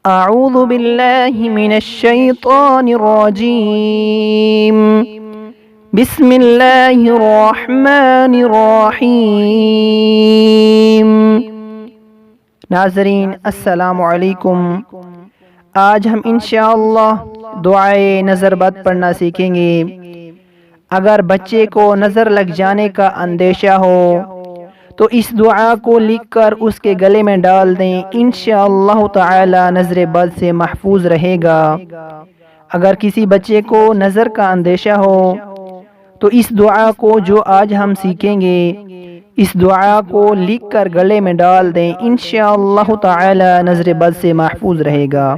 اعوذ باللہ من الشیطان الرجیم بسم اللہ الرحمن الرحیم۔ ناظرین السلام علیکم۔ آج ہم انشاءاللہ دعائے نظر بد پڑھنا سیکھیں گے۔ اگر بچے کو نظر لگ جانے کا اندیشہ ہو تو اس دعا کو لکھ کر اس کے گلے میں ڈال دیں، انشاءاللہ تعالی نظر بد سے محفوظ رہے گا۔ اگر کسی بچے کو نظر کا اندیشہ ہو تو اس دعا کو جو آج ہم سیکھیں گے، اس دعا کو لکھ کر گلے میں ڈال دیں، انشاءاللہ تعالی نظر بد سے محفوظ رہے گا۔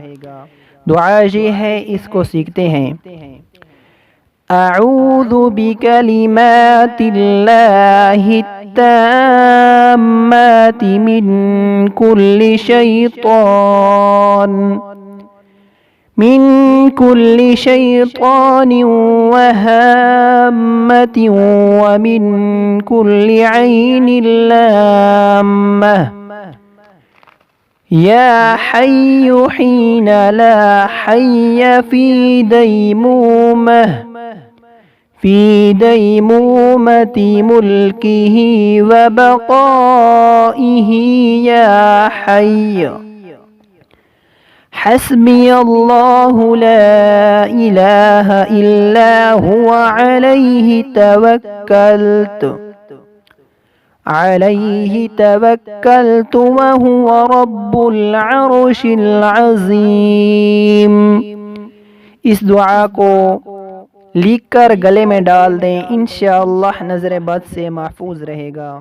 دعا یہ ہے، اس کو سیکھتے ہیں۔ اعوذ بکلمات اللہ التامات من كل شیطان وہامة ومن كل عین لامة یا حی حین لا حی فی دیمومة ملکہ وبقائہ یا حی حسبی اللہ لا الہ الا هو علیہ توکلت وہو رب العرش العظیم۔ اس دعا کو لکھ کر گلے میں ڈال دیں، انشاءاللہ نظر بد سے محفوظ رہے گا۔